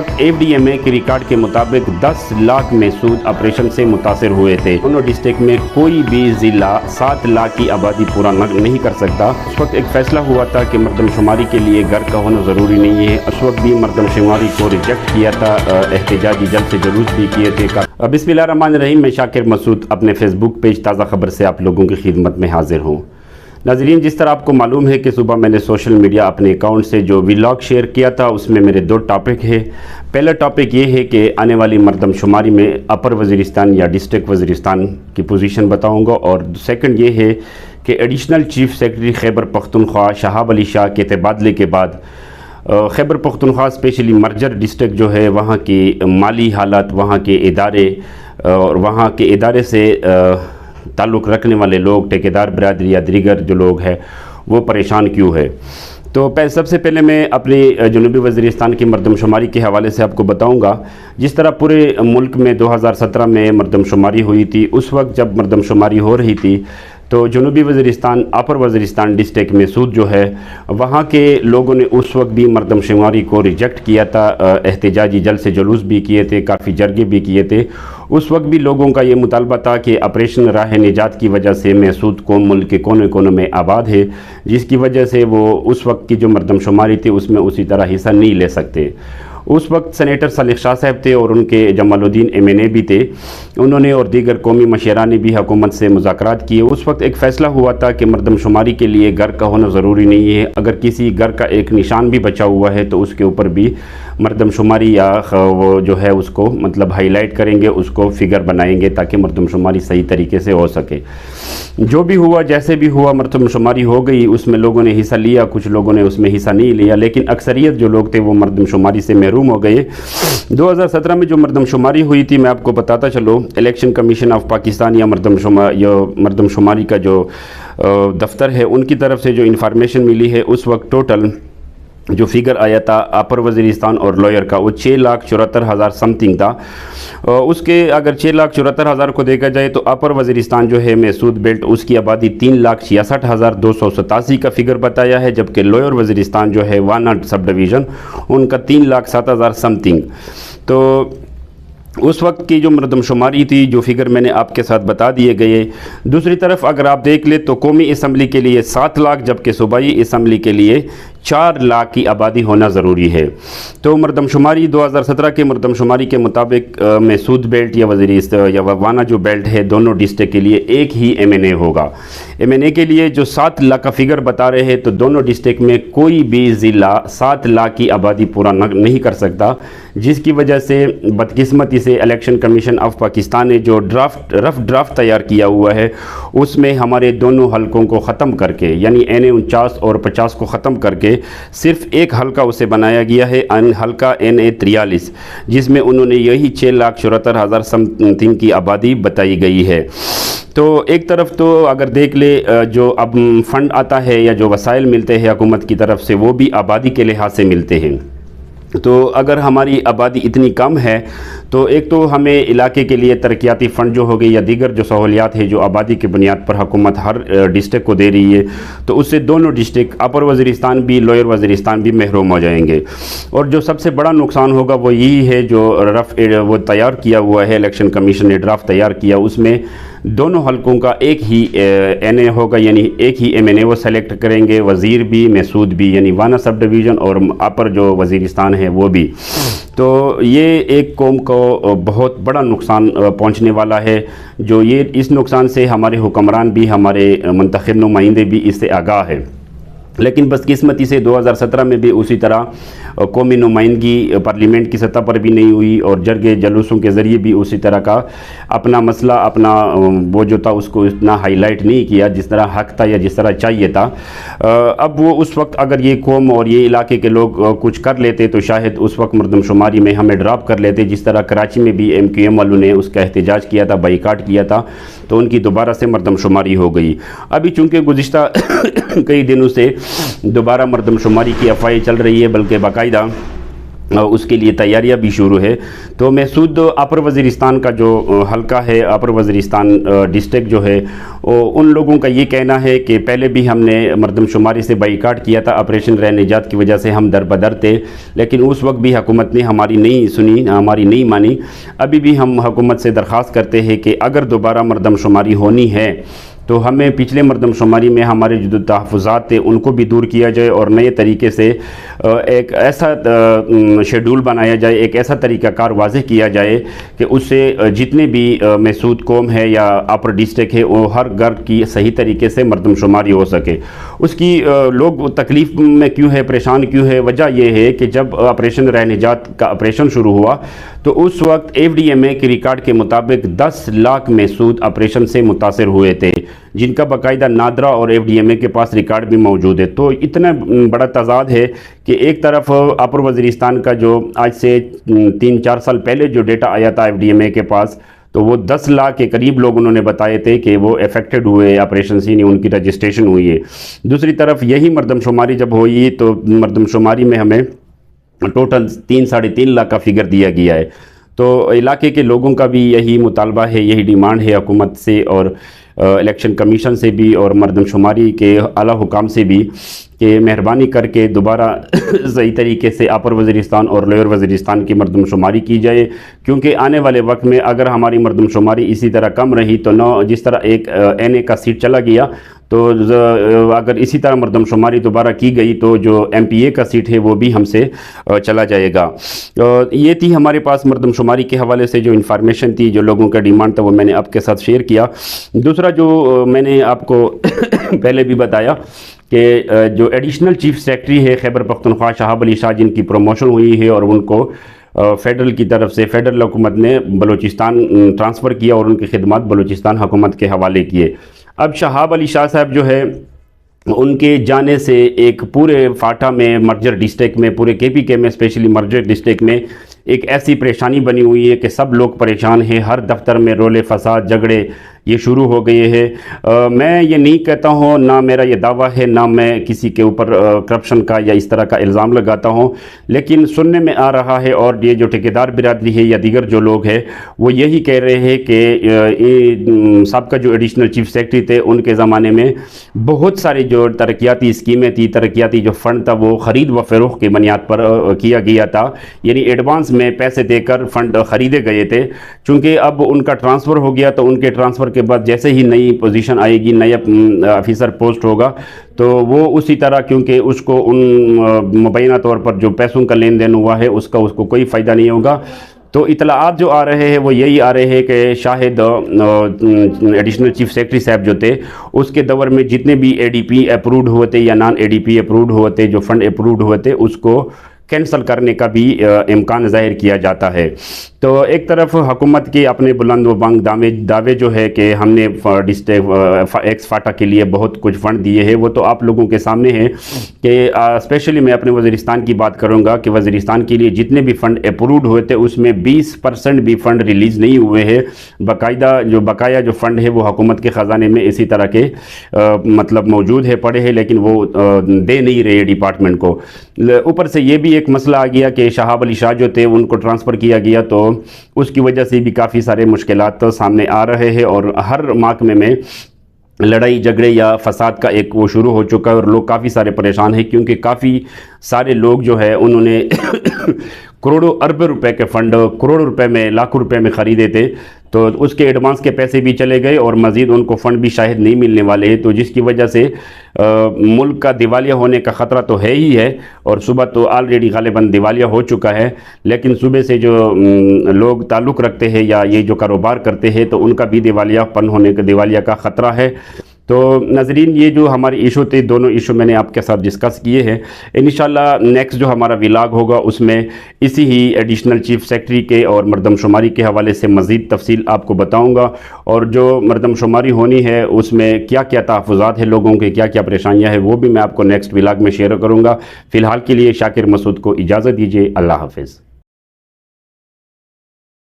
FDMA के record के मुताबिक 10 लाख महसूद ऑपरेशन से मुतासर हुए थे। दोनों डिस्ट्रिक्ट में कोई भी ज़िला 7 लाख की आबादी पूरा नहीं कर सकता। उस वक्त एक फ़ैसला हुआ था कि मरदमशुमारी के लिए घर का होना ज़रूरी नहीं है। उस वक्त भी मरदमशुमारी को रिजेक्ट किया था, एहतजाजी जल्द से जुलूस भी किए थे। बिस्मिल्लाहिर्रहमानिर्रहीम, मैं शाकिर मसूद अपने फेसबुक पेज ताज़ा खबर से आप लोगों की खिदमत में हाजिर हूँ। नाज़रीन, जिस तरह आपको मालूम है कि सुबह मैंने सोशल मीडिया अपने अकाउंट से जो व्लॉग शेयर किया था, उसमें मेरे 2 टॉपिक है। पहला टॉपिक ये है कि आने वाली मरदमशुमारी में अपर वज़ीरिस्तान या डिस्ट्रिक्ट वज़ीरिस्तान की पोजीशन बताऊंगा, और सेकंड ये है कि additional chief secretary Khyber Pakhtunkhwa Shahab Ali Shah के तबादले के बाद Khyber Pakhtunkhwa specially merger district जो है, वहाँ की माली हालात, वहाँ के इदारे और वहाँ के इदारे से ताल्लुक़ रखने वाले लोग, ठेकेदार बरादरी या दीगर जो लोग हैं, वो परेशान क्यों है। तो सबसे पहले मैं अपनी जनूबी वज़ीरिस्तान की मरदमशुमारी के हवाले से आपको बताऊंगा। जिस तरह पूरे मुल्क में 2017 में मरदमशुमारी हुई थी, उस वक्त जब मरदमशुमारी हो रही थी तो जनूबी वज़ीरिस्तान अपर वज़ीरिस्तान डिस्ट्रिक्ट में सूद जो है, वहाँ के लोगों ने उस वक्त भी मरदमशुमारी को रिजेक्ट किया था, एहतजाजी जल्द से जुलूस भी किए थे, काफ़ी जरगे भी किए थे। उस वक्त भी लोगों का ये मुतालबा था कि ऑपरेशन राह निजात की वजह से महसूद कौम मुल्क के कोने कोने में आबाद है, जिसकी वजह से वो उस वक्त की जो मरदमशुमारी थी उसमें उसी तरह हिस्सा नहीं ले सकते। उस वक्त सेनेटर सालिक शाह साहब थे और उनके जमालुद्दीन एमएनए भी थे। उन्होंने और दीगर कौमी मशरा ने भी हुकूमत से मुज़ाकरात किए। उस वक्त एक फ़ैसला हुआ था कि मरदमशुमारी के लिए घर का होना ज़रूरी नहीं है। अगर किसी घर का एक निशान भी बचा हुआ है तो उसके ऊपर भी मरदमशुमारी या वो जो है उसको मतलब हाईलाइट करेंगे, उसको फिगर बनाएंगे ताकि मरदमशुमारी सही तरीके से हो सके। जो भी हुआ, जैसे भी हुआ, मरदमशुमारी हो गई। उसमें लोगों ने हिस्सा लिया, कुछ लोगों ने उसमें हिस्सा नहीं लिया, लेकिन अक्सरियत जो लोग थे वो मरदमशुमारी से महरूम हो गए। 2017 में जो मरदमशुमारी हुई थी, मैं आपको बताता चलो, इलेक्शन कमीशन ऑफ पाकिस्तान या मरदमशुमारी का जो दफ्तर है, उनकी तरफ से जो इंफॉर्मेशन मिली है, उस वक्त टोटल जो फिगर आया था अपर वज़ीरिस्तान और लोअर का, वो 6,74,000 समथिंग था। उसके अगर 6,74,000 को देखा जाए तो अपर वज़ीरिस्तान जो है महसूद बेल्ट, उसकी आबादी 3,66,287 का फिगर बताया है, जबकि लोअर वज़ीरिस्तान जो है वाना सब डिवीज़न, उनका 3,07,000 समथिंग। तो उस वक्त की जो मरदमशुमारी थी, जो फिगर मैंने आपके साथ बता दिए गए। दूसरी तरफ अगर आप देख ले तो कौमी असम्बली के लिए 7 लाख, जबकि सूबाई असम्बली के लिए 4 लाख की आबादी होना ज़रूरी है। तो मरदमशुमारी 2017 के मरदमशुमारी के मुताबिक महसूद बेल्ट या वज़ीरिस्तान या वाना जो बेल्ट है, दोनों डिस्ट्रिक्ट के लिए एक ही एमएनए होगा। एमएनए के लिए जो 7 लाख का फिगर बता रहे हैं, तो दोनों डिस्ट्रिक्ट में कोई भी ज़िला 7 लाख की आबादी पूरा नहीं कर सकता, जिसकी वजह से बदकिस्मती से इलेक्शन कमीशन ऑफ पाकिस्तान ने जो रफ ड्राफ्ट तैयार किया हुआ है, उसमें हमारे दोनों हलकों को ख़त्म करके, यानी NA 49 और 50 को ख़त्म करके सिर्फ एक हलका उसे बनाया गया है, हलका NA 43, जिसमें उन्होंने यही 6,74,000 समथिंग की आबादी बताई गई है। तो एक तरफ तो अगर देख ले, जो अब फंड आता है या जो वसाइल मिलते हैं हुकूमत की तरफ से, वो भी आबादी के लिहाज से मिलते हैं। तो अगर हमारी आबादी इतनी कम है तो एक तो हमें इलाके के लिए तरक्याती फ़ंड जो हो गई या दीगर जो सहूलियात है जो आबादी की बुनियाद पर हुकूमत हर डिस्ट्रिक्ट को दे रही है, तो उससे दोनों डिस्ट्रिक्ट अपर वज़ीरिस्तान भी लोअर वज़ीरिस्तान भी महरूम हो जाएंगे। और जो सबसे बड़ा नुकसान होगा वो यही है, जो वो तैयार किया हुआ है, इलेक्शन कमीशन ने ड्राफ्ट तैयार किया, उसमें दोनों हलकों का एक ही NA होगा, यानी एक ही MNA वो सेलेक्ट करेंगे, वज़ीर भी महसूद भी, यानी वाना सब डिवीज़न और अपर जो वज़ीरिस्तान है वो भी। तो ये एक कौम को बहुत बड़ा नुकसान पहुंचने वाला है। जो ये इस नुकसान से हमारे हुक्मरान भी, हमारे मुंतखब नुमाइंदे भी इससे आगाह है। लेकिन बदकिस्मती से 2017 में भी उसी तरह कौमी नुमाइंदगी पार्लियामेंट की सतह पर भी नहीं हुई और जरगे जलूसों के ज़रिए भी उसी तरह का अपना मसला, अपना वो जो था उसको इतना हाईलाइट नहीं किया जिस तरह हक था या जिस तरह चाहिए था। अब वो उस वक्त अगर ये कौम और ये इलाके के लोग कुछ कर लेते तो शायद उस वक्त मरदमशुमारी में हमें ड्रॉप कर लेते, जिस तरह कराची में भी MQM वालों ने उसका एहतजाज किया था, बाइकाट किया था, तो उनकी दोबारा से मरदमशुमारी हो गई। अभी चूँकि गुज़िश्ता कई दिनों से दोबारा मरदमशुमारी की अफवाहें चल रही है, बल्कि बाकायदा उसके लिए तैयारियां भी शुरू है। तो महसूद अपर वज़ीरिस्तान का जो हल्का है, अपर वज़ीरिस्तान डिस्ट्रिक्ट जो है, उन लोगों का ये कहना है कि पहले भी हमने मरदमशुमारी से बाइकाट किया था, ऑपरेशन रह निजात की वजह से हम दर बदर थे, लेकिन उस वक्त भी हुकूमत ने हमारी नहीं सुनी, हमारी नहीं मानी। अभी भी हम हुकूमत से दरख्वास्त करते हैं कि अगर दोबारा मरदमशुमारी होनी है तो हमें पिछले मरदमशुमारी में हमारे जो तहफ़्फ़ुज़ात थे उनको भी दूर किया जाए और नए तरीके से एक ऐसा शेड्यूल बनाया जाए, एक ऐसा तरीक़ाकार वाज़ेह किया जाए कि उससे जितने भी महसूद कौम है या अपर डिस्ट्रिक्ट है वो हर घर की सही तरीके से मरदमशुमारी हो सके। उसकी लोग तकलीफ़ में क्यों है, परेशान क्यों है? वजह यह है कि जब ऑपरेशन रह निजात का ऑपरेशन शुरू हुआ तो उस वक्त FDMA के रिकॉर्ड के मुताबिक 10 लाख महसूद ऑपरेशन से मुतासर हुए थे, जिनका बाकायदा नादरा और FDMA के पास रिकॉर्ड भी मौजूद है। तो इतना बड़ा तजाद है कि एक तरफ अपर वज़ीरिस्तान का जो आज से 3-4 साल पहले जो डेटा आया था FDMA के पास, तो वो 10 लाख के करीब लोग उन्होंने बताए थे कि वो अफेक्टेड हुए ऑपरेशन से, नहीं उनकी रजिस्ट्रेशन हुई है। दूसरी तरफ यही मरदमशुमारी जब हुई तो मरदमशुमारी में हमें टोटल 3-3.5 लाख का फिगर दिया गया है। तो इलाके के लोगों का भी यही मुतालबा है, यही डिमांड है हुकूमत से और इलेक्शन कमीशन से भी और मरदमशुमारी के आला हुकाम से भी कि मेहरबानी करके दोबारा सही तरीके से अपर वज़ीरिस्तान और लोअर वज़ीरिस्तान की मरदमशुमारी की जाए, क्योंकि आने वाले वक्त में अगर हमारी मरदमशुमारी इसी तरह कम रही तो न जिस तरह एक NA का सीट चला गया, तो अगर इसी तरह मरदमशुमारी दोबारा की गई तो जो MPA का सीट है वो भी हमसे चला जाएगा। ये थी हमारे पास मरदमशुमारी के हवाले से जो इन्फॉर्मेशन थी, जो लोगों का डिमांड था, वो मैंने आपके साथ शेयर किया। दूसरा जो मैंने आपको पहले भी बताया कि जो एडिशनल चीफ सेक्रेटरी है खैबर पख्तूनख्वा शहाब अली शाह, जिनकी प्रमोशन हुई है और उनको फेडरल की तरफ से फेडरल हुकूमत ने बलूचिस्तान ट्रांसफ़र किया और उनकी खिदमत बलूचिस्तान हुकूमत के हवाले किए। अब शहाब अली शाह साहब जो है, उनके जाने से एक पूरे फाटा में, मर्जर डिस्ट्रिक्ट में, पूरे KPK में स्पेशली मर्जर डिस्ट्रिक्ट में एक ऐसी परेशानी बनी हुई है कि सब लोग परेशान हैं। हर दफ्तर में रोले फसाद झगड़े ये शुरू हो गए हैं। मैं ये नहीं कहता हूँ, ना मेरा ये दावा है, ना मैं किसी के ऊपर करप्शन का या इस तरह का इल्ज़ाम लगाता हूँ, लेकिन सुनने में आ रहा है और ये जो ठेकेदार बिरादरी है या दीगर जो लोग हैं वो यही कह रहे हैं कि सबका जो एडिशनल चीफ सेक्रेटरी थे उनके ज़माने में बहुत सारी जो तरक्याती स्कीमें थी, तरक्याती जो फ़ंड था वो ख़रीद व फ़रोख्त की बुनियाद पर किया गया था, यानी एडवांस में पैसे देकर फ़ंड ख़रीदे गए थे। चूँकि अब उनका ट्रांसफ़र हो गया तो उनके ट्रांसफ़र के बाद जैसे ही नई पोजीशन आएगी, नया ऑफिसर पोस्ट होगा, तो वो उसी तरह, क्योंकि उसको उन मुबैना तौर पर जो पैसों का लेन देन हुआ है उसको कोई फ़ायदा नहीं होगा। तो इतलाआत जो आ रहे हैं वो यही आ रहे हैं कि शायद एडिशनल चीफ सेक्रेटरी साहब जो थे उसके दौर में जितने भी ADP अप्रूव्ड हुए थे या नॉन ADP अप्रूव्ड हुए थे, जो फंड अप्रूव्ड हुए थे, उसको कैंसिल करने का भी इम्कान ज़ाहिर किया जाता है। तो एक तरफ हुकूमत के अपने बुलंद व बांग दावे जो है कि हमने एक्स फाटा के लिए बहुत कुछ फ़ंड दिए हैं, वो तो आप लोगों के सामने है कि स्पेशली मैं अपने वज़ीरिस्तान की बात करूँगा कि वज़ीरिस्तान के लिए जितने भी फ़ंड अप्रूव्ड हुए थे उसमें 20% भी फ़ंड रिलीज़ नहीं हुए हैं। बकाया जो फ़ंड है वो हुकूमत के ख़जाने में इसी तरह के मतलब मौजूद है, पड़े हैं, लेकिन वो दे नहीं रहे डिपार्टमेंट को। ऊपर से ये भी एक मसला आ गया कि शहाब अली शाह जो थे उनको ट्रांसफ़र किया गया, तो उसकी वजह से भी काफ़ी सारे मुश्किलात तो सामने आ रहे हैं और हर महकमे में लड़ाई झगड़े या फसाद का एक वो शुरू हो चुका है और लोग काफ़ी सारे परेशान हैं, क्योंकि काफ़ी सारे लोग जो है उन्होंने करोड़ों अरबों रुपए के फ़ंड करोड़ों रुपए में, लाखों रुपए में ख़रीदे थे, तो उसके एडवांस के पैसे भी चले गए और मज़ीद उनको फ़ंड भी शायद नहीं मिलने वाले हैं। तो जिसकी वजह से मुल्क का दिवालिया होने का ख़तरा तो है ही है, और सुबह तो ऑलरेडी गालिबन दिवालिया हो चुका है, लेकिन सुबह से जो लोग ताल्लुक़ रखते हैं या ये जो कारोबार करते हैं तो उनका भी दिवालियापन होने का, दिवालिया का ख़तरा है। तो नाज़रीन, ये जो हमारे इशू थे, दोनों इशू मैंने आपके साथ डिस्कस किए हैं। इंशाल्लाह नेक्स्ट जो हमारा व्लॉग होगा उसमें इसी ही एडिशनल चीफ सेक्रेटरी के और मरदमशुमारी के हवाले से मज़ीद तफसील आपको बताऊंगा, और जो मरदमशुमारी होनी है उसमें क्या क्या तहफ़्फ़ुज़ात हैं लोगों के, क्या क्या परेशानियाँ हैं, वो भी मैं आपको नेक्स्ट व्लॉग में शेयर करूँगा। फ़िलहाल के लिए शाकिर मसूद को इजाज़त दीजिए। अल्लाह हाफ़िज़।